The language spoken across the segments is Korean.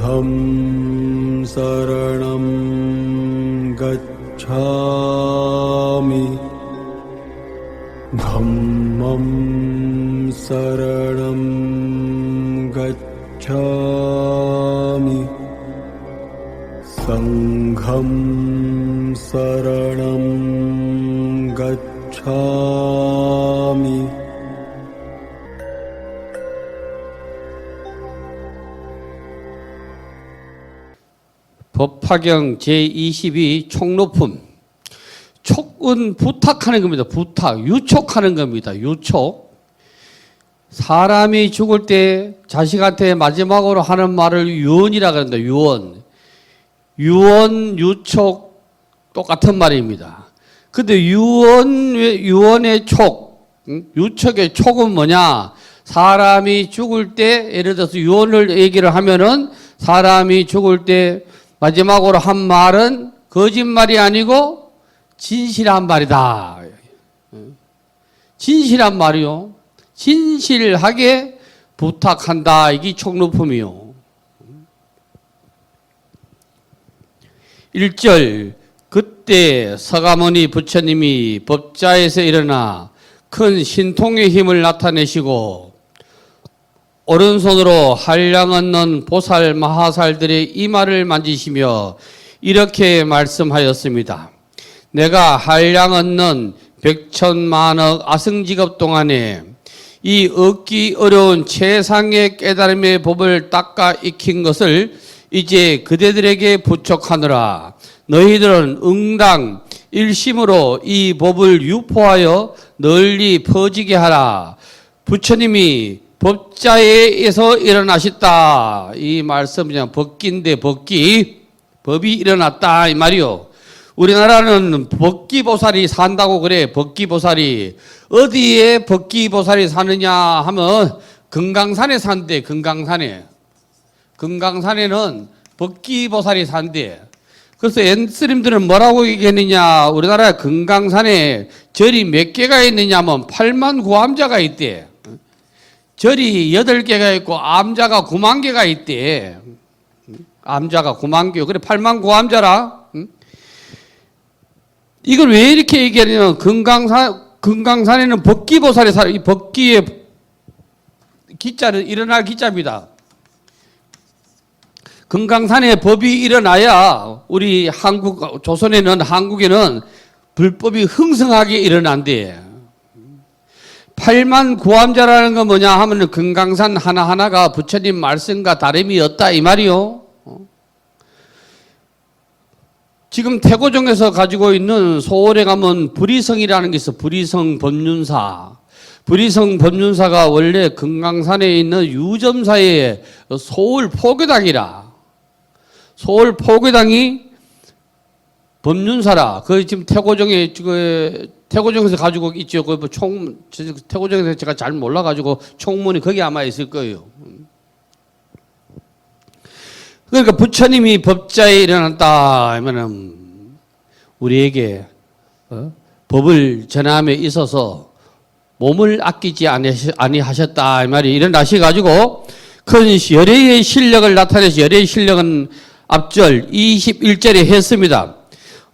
부ddham saranam gacchami dhammam saranam gacchami sangham saranam gacchami 법화경 제22 촉로품. 촉은 부탁하는 겁니다. 부탁, 유촉하는 겁니다. 유촉. 사람이 죽을 때 자식한테 마지막으로 하는 말을 유언이라고 합니다. 유언. 유언, 유촉 똑같은 말입니다. 근데 유언의 촉, 유촉의 촉은 뭐냐? 사람이 죽을 때 예를 들어서 유언을 얘기를 하면은 사람이 죽을 때 마지막으로 한 말은 거짓말이 아니고 진실한 말이다. 진실한 말이요. 진실하게 부탁한다. 이게 촉로품이요. 1절 그때 서가모니 부처님이 법자에서 일어나 큰 신통의 힘을 나타내시고 오른손으로 한량 얻는 보살 마하살들의 이마를 만지시며 이렇게 말씀하였습니다. 내가 한량 얻는 백천만억 아승직업 동안에 이 얻기 어려운 최상의 깨달음의 법을 닦아 익힌 것을 이제 그대들에게 부척하느라 너희들은 응당 일심으로 이 법을 유포하여 널리 퍼지게 하라. 부처님이 법자에서 일어나셨다. 이 말씀 그냥 법기인데 법기. 법이 일어났다 이 말이요. 우리나라는 법기보살이 산다고 그래. 법기보살이. 어디에 법기보살이 사느냐 하면 금강산에 산대. 금강산에. 금강산에는 법기보살이 산대. 그래서 엔스님들은 뭐라고 얘기했느냐. 우리나라 금강산에 절이 몇 개가 있느냐 하면 8만 구암자가 있대. 절이 8개가 있고 암자가 9만 개가 있대. 암자가 9만 개. 그래 8만 구암자라. 이걸 왜 이렇게 얘기하냐면 금강산에는 법기보살이 살아. 이 법기의 기자는 일어날 기자입니다. 금강산에 법이 일어나야 우리 한국에는 불법이 흥성하게 일어난대. 8만 구암자라는 건 뭐냐 하면 금강산 하나하나가 부처님 말씀과 다름이 없다 이 말이요. 지금 태고종에서 가지고 있는 소월에 가면 불이성이라는 게 있어. 불이성 법륜사. 불이성 법륜사가 원래 금강산에 있는 유점사의 소월 포교당이라. 소월 포교당이 법륜사라. 그 지금 태고종에서 가지고 있죠. 그 태고종에서 제가 잘 몰라가지고 총문이 거기 아마 있을 거예요. 그러니까 부처님이 법자에 일어났다 하면은 우리에게 법을 전함에 있어서 몸을 아끼지 아니하셨다 이 말이 일어나셔가지고 큰 열애의 실력을 나타내시. 열애의 실력은 앞절 21절에 했습니다.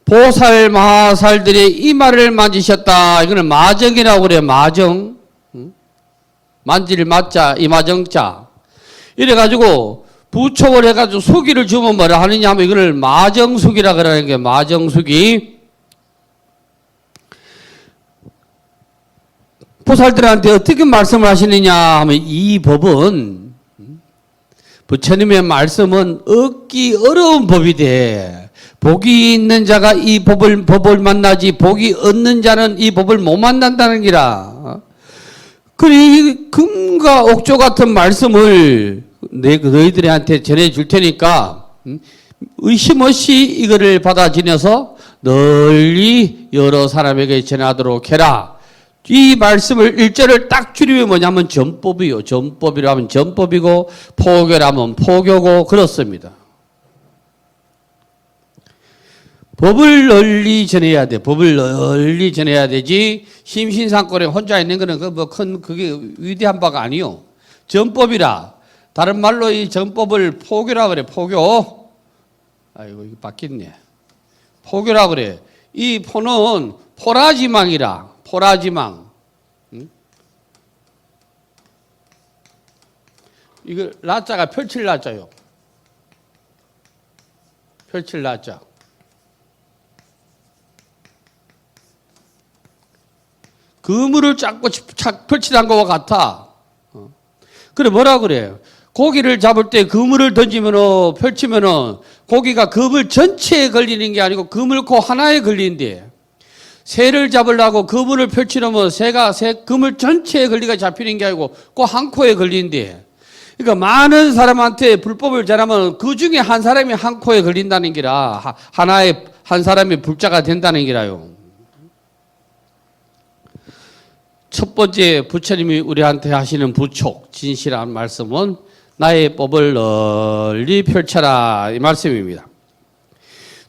보살 마하살들의 이마를 만지셨다. 이거는 마정이라고 그래요. 마정. 만질 마자 이마정자. 이래가지고 부촉을 해가지고 수기를 주면 뭐라 하느냐 하면 이거를 마정수기라 그러는 게 마정수기. 보살들한테 어떻게 말씀을 하시느냐 하면 이 법은 부처님의 말씀은 얻기 어려운 법이 돼. 복이 있는 자가 이 법을 만나지 복이 없는 자는 이 법을 못 만난다는 기라. 그리 금과 옥조 같은 말씀을 너희들한테 전해줄 테니까 의심 없이 이거를 받아 지녀서 널리 여러 사람에게 전하도록 해라. 이 말씀을 1절을 딱 줄이면 뭐냐면 전법이요. 전법이라 하면 전법이고 포교라면 포교고 그렇습니다. 법을 널리 전해야 돼. 법을 널리 전해야 되지. 심신상권에 혼자 있는 거는 그게 위대한 바가 아니요. 전법이라. 다른 말로 이 정법을 포교라 그래. 포교. 아이고 이거 바뀌었네. 포교라 그래. 이 포는 포라지망이라. 포라지망. 응? 이거 라자가 펼칠 라자요. 펼칠 라자. 그물을 잡고 펼치는 것과 같아. 그래 뭐라 그래요? 고기를 잡을 때 그물을 던지면은 펼치면은 고기가 그물 전체에 걸리는 게 아니고 그물코 하나에 걸린대. 새를 잡으려고 그물을 펼치려면 새가 그물 전체에 걸리가 잡히는 게 아니고 꼭 한 코에 걸린대. 그러니까 많은 사람한테 불법을 전하면 그 중에 한 사람이 한 코에 걸린다는 기라. 하나에 한 사람이 불자가 된다는 기라요. 첫 번째 부처님이 우리한테 하시는 부촉, 진실한 말씀은 나의 법을 널리 펼쳐라 이 말씀입니다.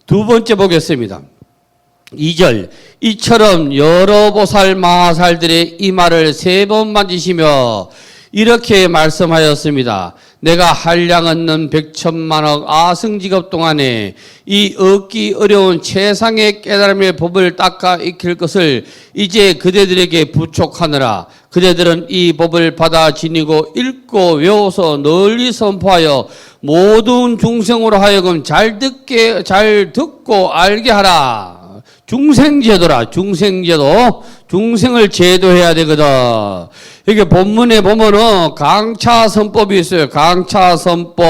두 번째 보겠습니다. 2절 이처럼 여러 보살 마하살들의 이 말을 3번 만지시며 이렇게 말씀하였습니다. 내가 한량 얻는 100천만억 아승직업 동안에 이 얻기 어려운 최상의 깨달음의 법을 닦아 익힐 것을 이제 그대들에게 부촉하느라 그대들은 이 법을 받아 지니고 읽고 외워서 널리 선포하여 모든 중생으로 하여금 잘 듣고 알게 하라. 중생제도라. 중생제도. 중생을 제도해야 되거든. 이게 본문에 보면은 강차선법이 있어요. 강차선법.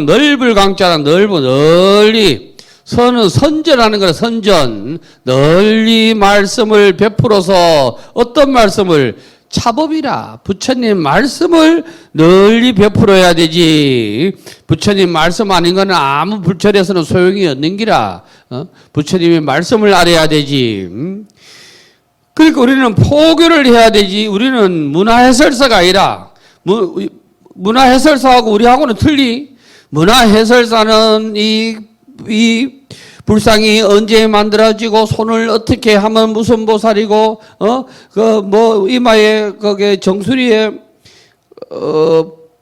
넓을 강자라. 널리. 선은 선전하는 거라. 선전. 널리 말씀을 베풀어서 어떤 말씀을? 차법이라. 부처님 말씀을 널리 베풀어야 되지. 부처님 말씀 아닌 거는 아무 불철에서는 소용이 없는 기라. 부처님의 말씀을 알아야 되지. 그러니까 우리는 포교를 해야 되지. 우리는 문화해설사가 아니라 문화해설사하고 우리하고는 틀리. 문화해설사는 이 불상이 언제 만들어지고 손을 어떻게 하면 무슨 보살이고 이마에 거기에 정수리에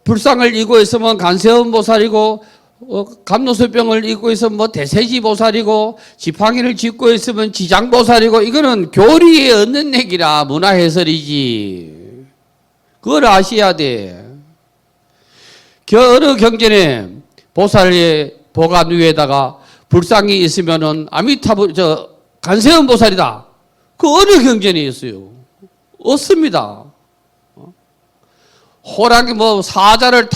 불상을 이고 있으면 간세음 보살이고 감노수병을 입고 있으면 뭐 대세지 보살이고 지팡이를 짚고 있으면 지장 보살이고 이거는 교리에 없는 얘기라. 문화해설이지. 그걸 아셔야 돼. 어느 경전에 보살의 보관 위에다가 불상이 있으면은 간세음 보살이다. 그 어느 경전에 있어요? 없습니다. 호랑이 사자를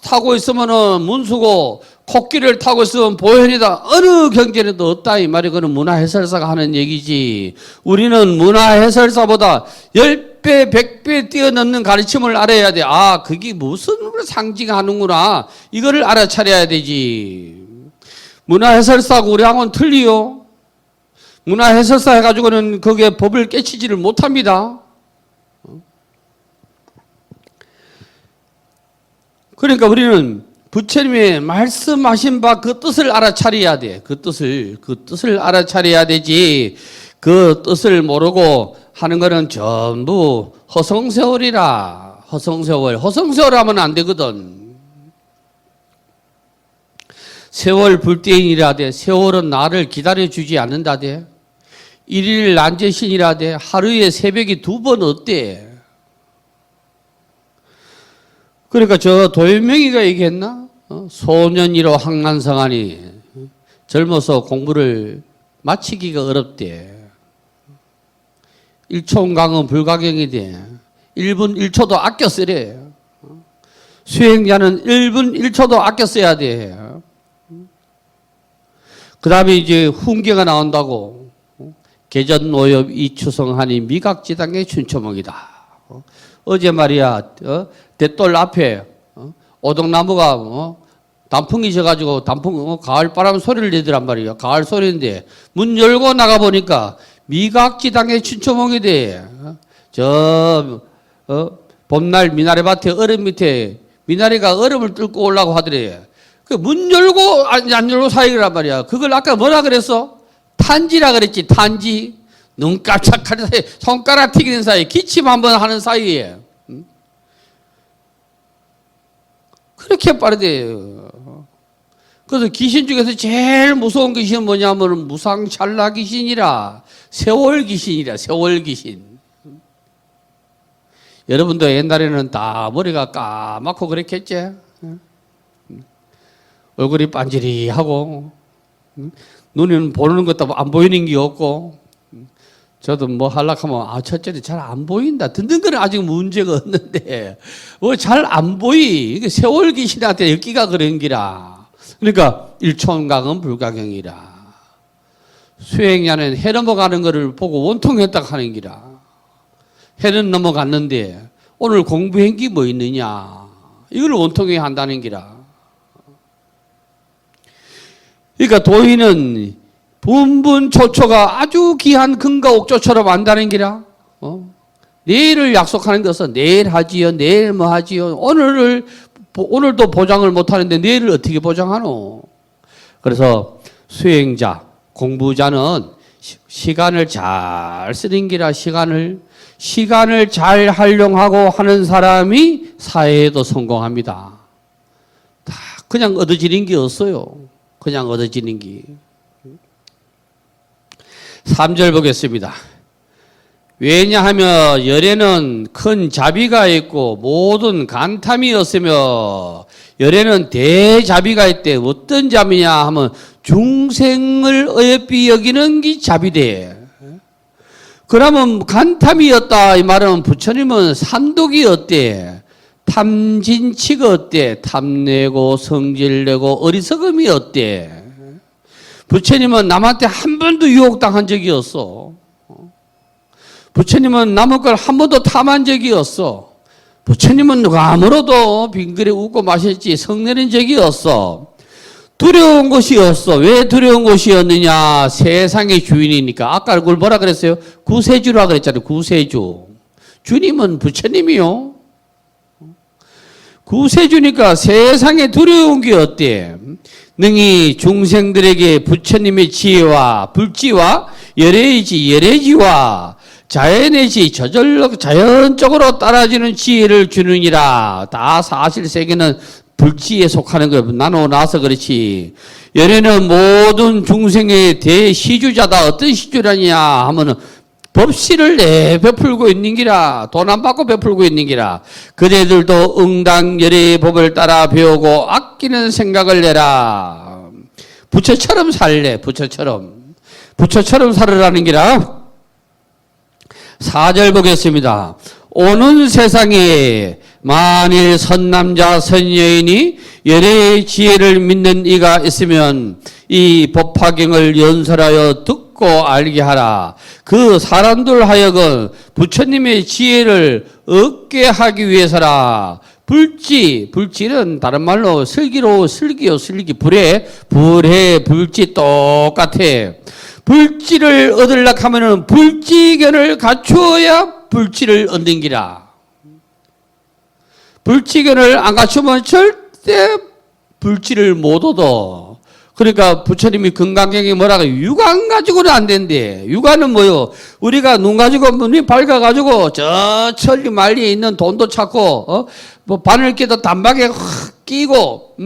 타고 있으면은 문수고 코끼리를 타고 있으면 보현이다. 어느 경전에도 없다 이 말이. 그는 문화해설사가 하는 얘기지. 우리는 문화해설사보다 10배, 100배 뛰어넘는 가르침을 알아야 돼. 아, 그게 무슨 상징하는구나. 이거를 알아차려야 되지. 문화해설사하고 우리하고는 틀리요. 문화해설사 해가지고는 거기에 법을 깨치지를 못합니다. 그러니까 우리는 부처님의 말씀하신 바 그 뜻을 알아차려야 돼. 그 뜻을 알아차려야 되지. 그 뜻을 모르고 하는 거는 전부 허송세월이라. 허송세월 하면 안 되거든. 세월 불대인이라대. 세월은 나를 기다려주지 않는다대. 일일 난제신이라대. 하루에 새벽이 2번 없대. 그러니까 저 도연명이가 얘기했나? 소년이로 항난성하니 젊어서 공부를 마치기가 어렵대. 일총강은 불가경이 돼. 1분 1초도 아껴 쓰래. 수행자는 1분 1초도 아껴 써야 돼. 그 다음에 이제 훈계가 나온다고. 개전노엽 이추성하니 미각지당의 춘초목이다. 어제 말이야, 대돌 앞에 오동나무가 단풍이 져가지고 가을 바람 소리를 내더란 말이야. 가을 소리인데 문 열고 나가 보니까 미각지당의 춘초목이 돼. 봄날 미나리밭에 얼음 밑에 미나리가 얼음을 뚫고 올라고 하더래. 그 문 열고 안 열고 사이란 말이야. 그걸 아까 뭐라 그랬어? 탄지라 그랬지. 탄지. 눈 깜짝하는 사이, 손가락 튀기는 사이, 기침 한번 하는 사이에. 그렇게 빠르대요. 그래서 귀신 중에서 제일 무서운 귀신은 뭐냐면 무상찰나 귀신이라, 세월 귀신이라, 세월 귀신. 여러분도 옛날에는 다 머리가 까맣고 그랬겠지? 얼굴이 반지리하고, 눈에는 보는 것도 안 보이는 게 없고, 저도 뭐 하려고 하면, 첫째는 잘 안 보인다. 듣는 거는 아직 문제가 없는데, 뭐 잘 안 보이. 이게 세월 귀신한테 엮기가 그런 기라. 그러니까 일촌강은 불가경이라. 수행자는 해 넘어가는 것을 보고 원통했다 하는 기라. 해는 넘어갔는데 오늘 공부한 게 뭐 있느냐. 이걸 원통해 한다는 기라. 그러니까 도인은 분분초초가 아주 귀한 금과 옥조처럼 안다는 기라. 내일을 약속하는 것은 내일 하지요, 내일 뭐 하지요. 오늘도 보장을 못하는데 내일을 어떻게 보장하노? 그래서 수행자, 공부자는 시간을 잘 쓰는 기라. 시간을 잘 활용하고 하는 사람이 사회에도 성공합니다. 다 그냥 얻어지는 게 없어요. 그냥 얻어지는 게. 3절 보겠습니다. 왜냐하면 열에는 큰 자비가 있고 모든 간탐이 없으며 열에는 대자비가 있대. 어떤 자비냐 하면 중생을 어여삐 여기는 게 자비대. 그러면 간탐이었다 이 말은 부처님은 산독이 어때? 탐진치가 어때? 탐내고 성질내고 어리석음이 어때? 부처님은 남한테 한 번도 유혹당한 적이 없어. 부처님은 남의 걸 한 번도 탐한 적이 없어. 부처님은 누가 아무로도 빙그레 웃고 마셨지 성내는 적이 없어. 두려운 것이 없어. 왜 두려운 것이 없느냐? 세상의 주인이니까. 아까 그걸 뭐라 그랬어요? 구세주라 그랬잖아요. 구세주. 주님은 부처님이요. 구세주니까 세상에 두려운 게 어때? 능히 중생들에게 부처님의 지혜와 불지와 열애지와 자연의 지 저절로 자연적으로 따라지는 지혜를 주느니라. 다 사실 세계는 불지에 속하는 거 나눠 놔서 그렇지. 열애는 모든 중생의 대시주자다. 어떤 시주라냐 하면은 법시를 내 베풀고 있는 기라. 돈 안 받고 베풀고 있는 기라. 그대들도 응당 열애의 법을 따라 배우고 아끼는 생각을 내라. 부처처럼 살래. 부처처럼 살으라는 기라. 4절 보겠습니다. 오는 세상에 만일 선남자 선여인이 열애의 지혜를 믿는 이가 있으면 이 법화경을 연설하여 듣고 알게 하라. 그 사람들 하여금 부처님의 지혜를 얻게 하기 위해서라. 불지는 다른 말로 슬기요, 슬기. 불에, 불지 똑같아. 불지를 얻으려고 하면은 불지견을 갖추어야 불지를 얻는 기라. 불지견을 안 갖추면 절대 불지를 못 얻어. 그러니까 부처님이 금강경에 뭐라고 육안 가지고는 안 된대. 육안은 뭐요? 우리가 눈 가지고 눈이 밝아가지고 저 천리 말리에 있는 돈도 찾고 뭐 바늘 끼도 단박에 확 끼고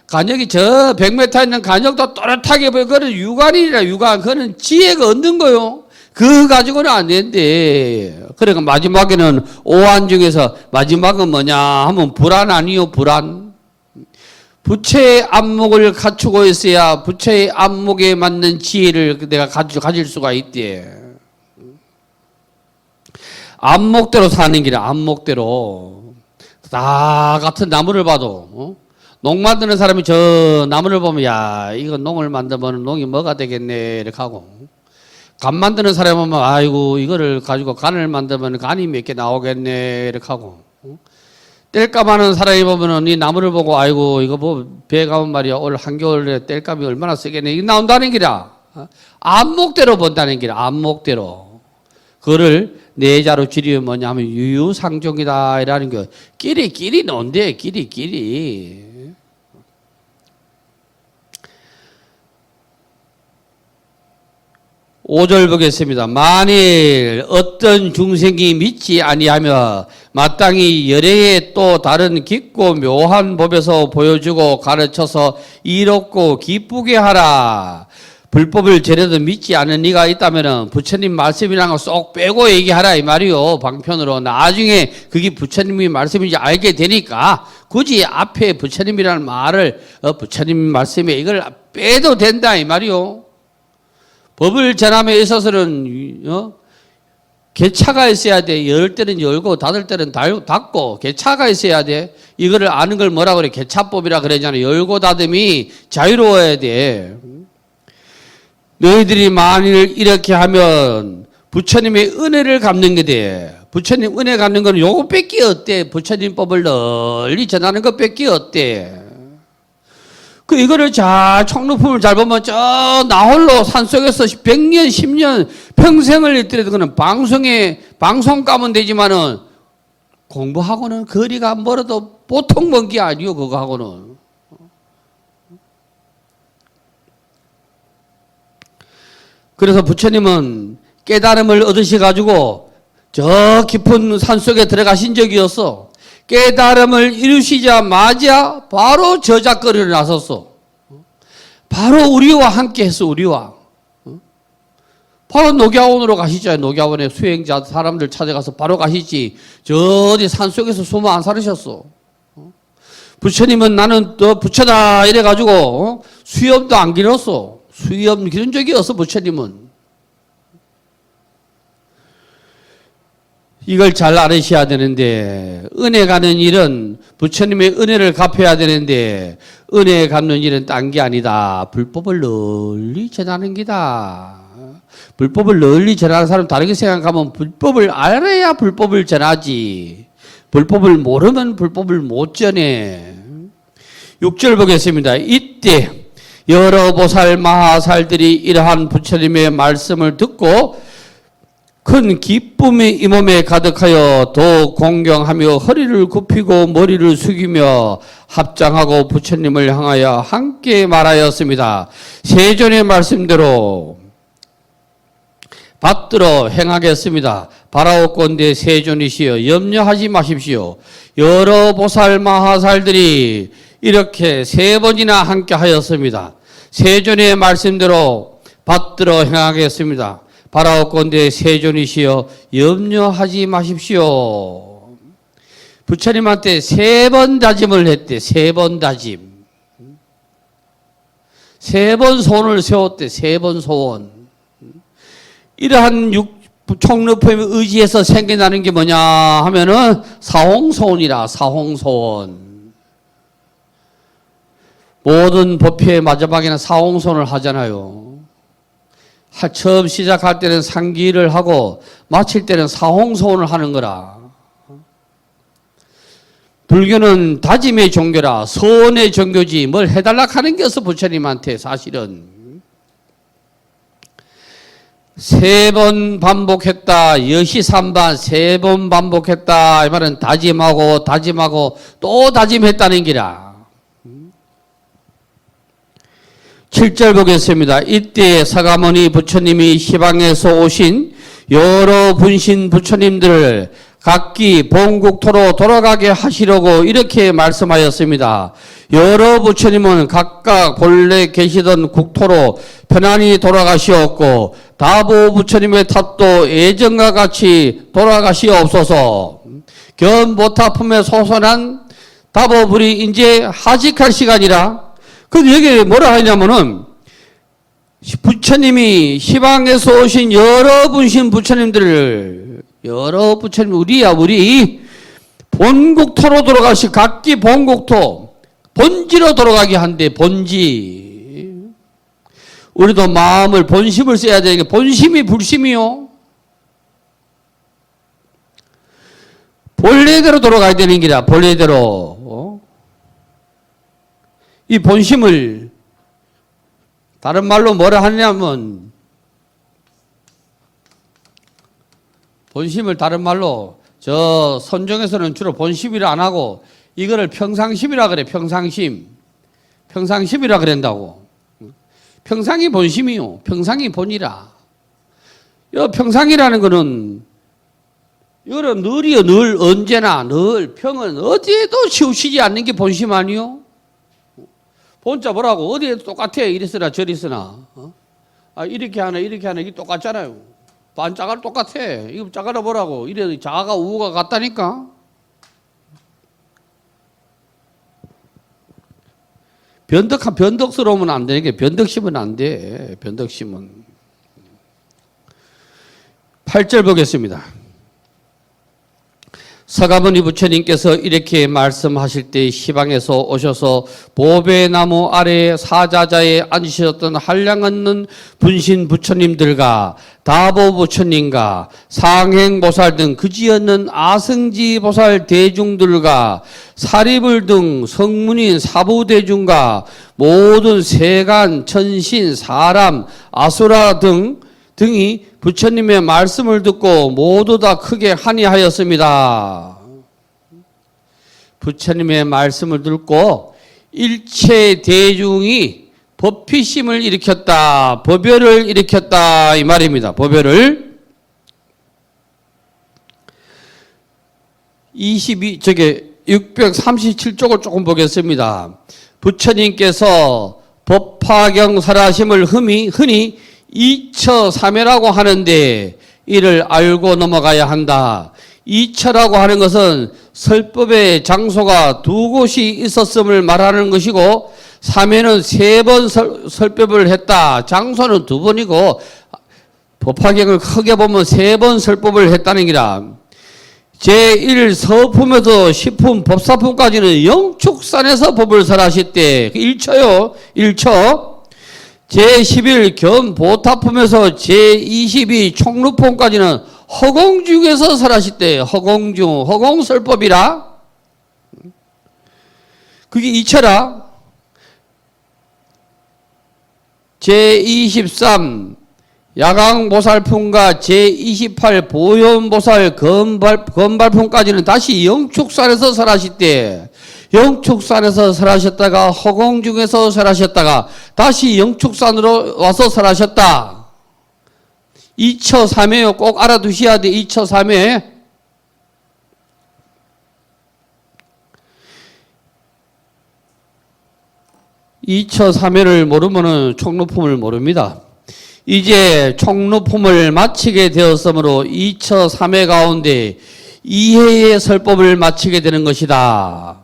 간역이 저 100m 있는 간역도 또렷하게 보여. 그건 육안이라 육안. 그거는 지혜가 얻는 거요. 그거 가지고는 안 된대. 그러니까 마지막에는 오한 중에서 마지막은 뭐냐 하면 불안 아니요 불안. 부처의 안목을 갖추고 있어야 부처의 안목에 맞는 지혜를 내가 가질 수가 있대. 안목대로 사는 길이야. 안목대로. 다 같은 나무를 봐도 농 만드는 사람이 저 나무를 보면 야 이거 농을 만들면 농이 뭐가 되겠네 이렇게 하고, 간 만드는 사람이 보면 아이고 이거를 가지고 간을 만들면 간이 몇 개 나오겠네 이렇게 하고, 땔감 하는 사람이 보면은 이 나무를 보고 아이고 이거 뭐 배 가면 말이야 올 한겨울에 땔감이 얼마나 쓰겠네 이게 나온다는 기라. 안목대로 본다는 기라. 안목대로. 그거를 내자로 줄이면 뭐냐면 유유상종이다 이라는 거. 끼리 논대. 끼리. 5절 보겠습니다. 만일 어떤 중생이 믿지 아니하며 마땅히 열애의 또 다른 깊고 묘한 법에서 보여주고 가르쳐서 이롭고 기쁘게 하라. 불법을 전에도 믿지 않는 이가 있다면 부처님 말씀이란 거 쏙 빼고 얘기하라 이 말이요. 방편으로 나중에 그게 부처님의 말씀인지 알게 되니까 굳이 앞에 부처님이라는 말을 부처님 말씀에 이걸 빼도 된다 이 말이요. 법을 전함에 있어서는 개차가 있어야 돼. 열 때는 열고 닫을 때는 닫고 개차가 있어야 돼. 이거를 아는 걸 뭐라 그래? 개차법이라 그러잖아요. 열고 닫음이 자유로워야 돼. 너희들이 만일 이렇게 하면 부처님의 은혜를 갚는 게 돼. 부처님 은혜 갚는 건 요거 뺏기 어때? 부처님 법을 널리 전하는 것 뺏기 어때? 이거를 잘 총루품을 잘 보면 저 나홀로 산속에서 100년, 10년, 평생을 일더라도 그는 방송 가면 되지만은 공부하고는 거리가 멀어도 보통 먼 게 아니요, 그거하고는. 그래서 부처님은 깨달음을 얻으셔가지고 저 깊은 산속에 들어가신 적이 없어. 깨달음을 이루시자마자 바로 저작거리를 나섰어. 바로 우리와 함께 했어, 우리와. 바로 녹야원으로 가시죠. 녹야원에 수행자 사람들 찾아가서 바로 가시지. 저 어디 산속에서 숨어 안 살으셨어. 부처님은 나는 또 부처다 이래가지고 수염도 안 길었어. 수염 기른 적이 없어, 부처님은. 이걸 잘 알으셔야 되는데, 은혜 가는 일은 부처님의 은혜를 갚아야 되는데, 은혜 갚는 일은 딴 게 아니다. 불법을 널리 전하는 기다. 불법을 널리 전하는 사람 다르게 생각하면 불법을 알아야 불법을 전하지. 불법을 모르면 불법을 못 전해. 6절 보겠습니다. 이때 여러 보살 마하살들이 이러한 부처님의 말씀을 듣고 큰 기쁨이 이 몸에 가득하여 더욱 공경하며 허리를 굽히고 머리를 숙이며 합장하고 부처님을 향하여 함께 말하였습니다. 세존의 말씀대로 받들어 행하겠습니다. 바라옵건대 세존이시여 염려하지 마십시오. 여러 보살 마하살들이 이렇게 3번이나 함께 하였습니다. 세존의 말씀대로 받들어 행하겠습니다. 바라옵건대 세존이시여 염려하지 마십시오. 부처님한테 3번 다짐을 했대. 3번 다짐. 3번 소원을 세웠대. 3번 소원. 이러한 총루품의 의지에서 생겨나는 게 뭐냐 하면은 사홍소원이라. 사홍소원. 모든 법회의 마지막에는 사홍소원을 하잖아요. 처음 시작할 때는 상기를 하고 마칠 때는 사홍소원을 하는 거라. 불교는 다짐의 종교라. 소원의 종교지 뭘 해달라 하는 게 없어. 부처님한테 사실은. 3번 반복했다. 여시삼반 3번 반복했다. 이 말은 다짐하고 다짐하고 또 다짐했다는 기라. 7절 보겠습니다. 이때 사가모니 부처님이 시방에서 오신 여러 분신 부처님들을 각기 본국토로 돌아가게 하시려고 이렇게 말씀하였습니다. 여러 부처님은 각각 본래 계시던 국토로 편안히 돌아가시었고 다보 부처님의 탑도 예전과 같이 돌아가시옵소서. 견보타품에 소선한 다보불이 이제 하직할 시간이라. 근데 여기 뭐라 하냐면은 부처님이 시방에서 오신 여러 분신 부처님들을 여러 부처님 우리 본국토로 돌아가시 각기 본국토 본지로 돌아가게 한대. 본지. 우리도 마음을 본심을 써야 되는 게 본심이 불심이요. 본래대로 돌아가야 되는 기라. 본래대로. 이 본심을 다른 말로 뭐라 하냐면 본심을 다른 말로 저 선종에서는 주로 본심이라 안 하고 이거를 평상심이라 그래. 평상심. 평상심이라 그런다고. 평상이 본심이요. 평상이 본이라. 평상이라는 거는 이거는 늘이요, 늘 언제나 늘 평은 어디에도 치우치지 않는 게 본심 아니요? 본자 보라고 어디에도 똑같아. 이랬으나 저랬으나 이렇게 하나 이게 똑같잖아요. 반자가 똑같아. 이거 자가라 보라고. 이래 자가 우가 같다니까. 변덕스러우면 안 되니까 변덕심은 안 돼. 변덕심은. 8절 보겠습니다. 서가모니 부처님께서 이렇게 말씀하실 때 시방에서 오셔서 보배나무 아래 사자자에 앉으셨던 한량없는 분신 부처님들과 다보 부처님과 상행보살 등 그지없는 아승지 보살 대중들과 사리불 등 성문인 사부대중과 모든 세간, 천신, 사람, 아수라 등이 부처님의 말씀을 듣고 모두 다 크게 한이하였습니다. 부처님의 말씀을 듣고 일체 대중이 법피심을 일으켰다. 법열을 일으켰다. 이 말입니다. 법열을. 637쪽을 조금 보겠습니다. 부처님께서 법화경설하심을 흔히 이처삼해라고 하는데 이를 알고 넘어가야 한다. 이처라고 하는 것은 설법의 장소가 두 곳이 있었음을 말하는 것이고 삼해는 세 번 설법을 했다. 장소는 두 번이고 법화경을 크게 보면 세 번 설법을 했다는 기라. 제1서품에서 10품 법사품까지는 영축산에서 법을 설하실 때 1처요. 1처. 제11 견보타품에서 제22 총루품까지는 허공중에서 설하실 때 허공중, 허공설법이라. 그게 2처라. 제23 야광보살품과 제28 보현보살 건발품까지는 다시 영축산에서 설하실 때 영축산에서 설하셨다가 허공중에서 설하셨다가 다시 영축산으로 와서 설하셨다. 2처 3회요. 꼭 알아두셔야 돼. 2처 3회. 이처 3회를 모르면은 총루품을 모릅니다. 이제 총루품을 마치게 되었으므로 2처 3회 가운데 2회의 설법을 마치게 되는 것이다.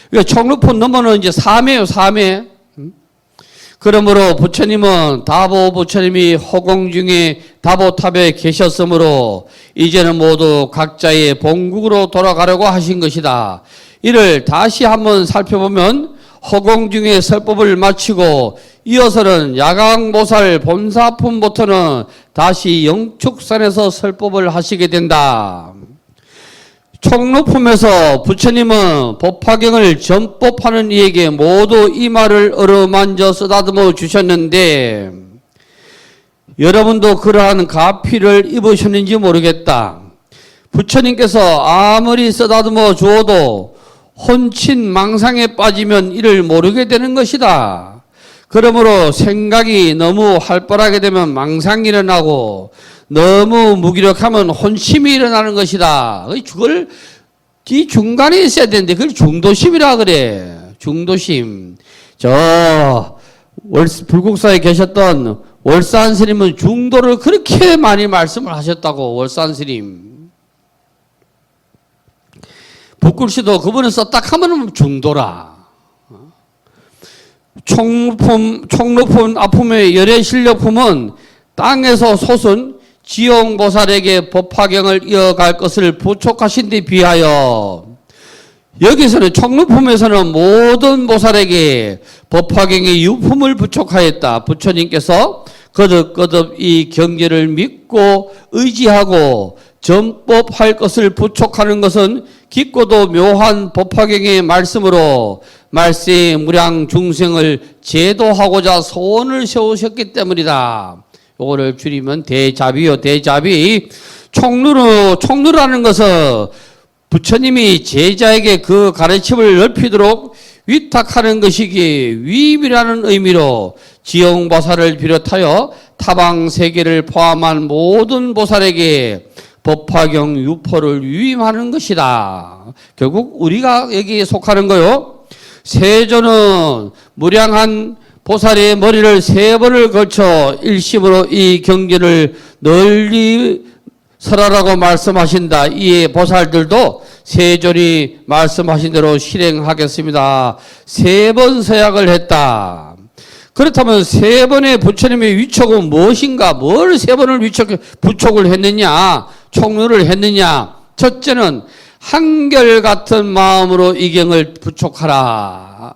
그러니까 총루품 넘어는 이제 3회요, 3회. 그러므로 부처님은 다보 부처님이 허공중에 다보탑에 계셨으므로 이제는 모두 각자의 본국으로 돌아가려고 하신 것이다. 이를 다시 한번 살펴보면 허공중에 설법을 마치고 이어서는 야광보살 본사품부터는 다시 영축산에서 설법을 하시게 된다. 총루품에서 부처님은 법화경을 전법하는 이에게 모두 이 말을 어루만져 쓰다듬어 주셨는데 여러분도 그러한 가피를 입으셨는지 모르겠다. 부처님께서 아무리 쓰다듬어 주어도 혼친 망상에 빠지면 이를 모르게 되는 것이다. 그러므로 생각이 너무 활발하게 되면 망상이 일어나고 너무 무기력하면 혼침이 일어나는 것이다. 그걸 이 중간에 있어야 되는데 그걸 중도심이라 그래. 중도심. 불국사에 계셨던 월산 스님은 중도를 그렇게 많이 말씀을 하셨다고. 월산 스님. 북글씨도 그분은 썼다 하면 중도라. 총루품 아품의 열애실력품은 땅에서 솟은 지용보살에게 법화경을 이어갈 것을 부촉하신 데 비하여 여기서는 총루품에서는 모든 보살에게 법화경의 유품을 부촉하였다. 부처님께서 거듭거듭 이 경계를 믿고 의지하고 전법할 것을 부촉하는 것은 깊고도 묘한 법화경의 말씀으로 말세의 무량 중생을 제도하고자 소원을 세우셨기 때문이다. 요거를 줄이면 대자비요. 대자비. 총루라는 것은 부처님이 제자에게 그 가르침을 넓히도록 위탁하는 것이기에 위임이라는 의미로 지용보살을 비롯하여 타방 세계를 포함한 모든 보살에게 법화경 유포를 위임하는 것이다. 결국 우리가 여기에 속하는 거요. 세존은 무량한 보살의 머리를 3번을 걸쳐 일심으로 이 경전을 널리 설하라고 말씀하신다. 이에 보살들도 세존이 말씀하신 대로 실행하겠습니다. 3번 서약을 했다. 그렇다면 3번의 부처님의 위촉은 무엇인가? 뭘 3번을 부촉을 했느냐? 총루를 했느냐? 첫째는 한결같은 마음으로 이 경을 부촉하라.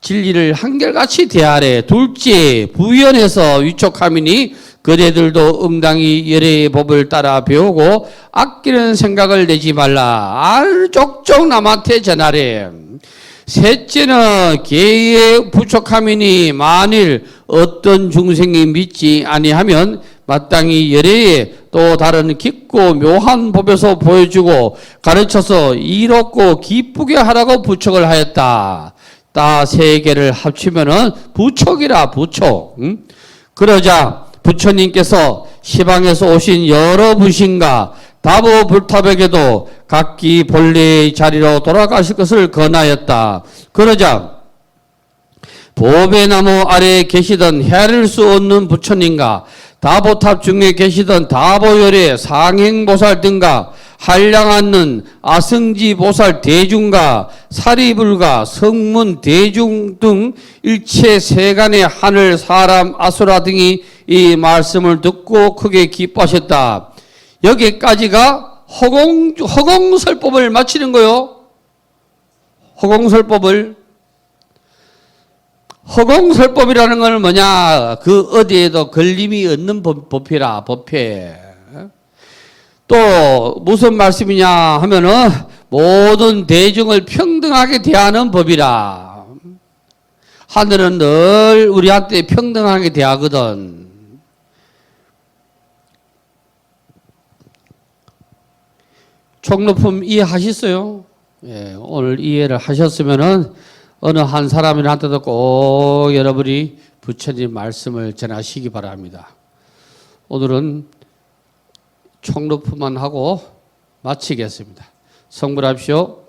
진리를 한결같이 대하래. 둘째, 부연해서 위촉하미니 그대들도 응당히 열애의 법을 따라 배우고 아끼는 생각을 내지 말라. 족족 남한테 전하래. 셋째는 계의 부촉함이니 만일 어떤 중생이 믿지 아니하면 마땅히 열애에 또 다른 깊고 묘한 법에서 보여주고 가르쳐서 이롭고 기쁘게 하라고 부촉을 하였다. 따 3개를 합치면은 부촉이라 부촉. 그러자 부처님께서 시방에서 오신 여러 부신과 다보 불탑에게도 각기 본래의 자리로 돌아가실 것을 권하였다. 그러자 보배나무 아래에 계시던 헤아릴 수 없는 부처님과 다보탑 중에 계시던 다보열의 상행보살 등과 한량하는 아승지 보살 대중과 사리불가 성문 대중 등 일체 세간의 하늘 사람 아수라 등이 이 말씀을 듣고 크게 기뻐하셨다. 여기까지가 허공설법을 마치는 거요. 허공설법이라는 건 뭐냐? 그 어디에도 걸림이 없는 법회라, 법회. 또 무슨 말씀이냐 하면은 모든 대중을 평등하게 대하는 법이라. 하늘은 늘 우리한테 평등하게 대하거든. 총로품 이해하셨어요? 예, 오늘 이해를 하셨으면은 어느 한 사람한테도 꼭 여러분이 부처님 말씀을 전하시기 바랍니다. 오늘은 총로품만 하고 마치겠습니다. 성불합시오.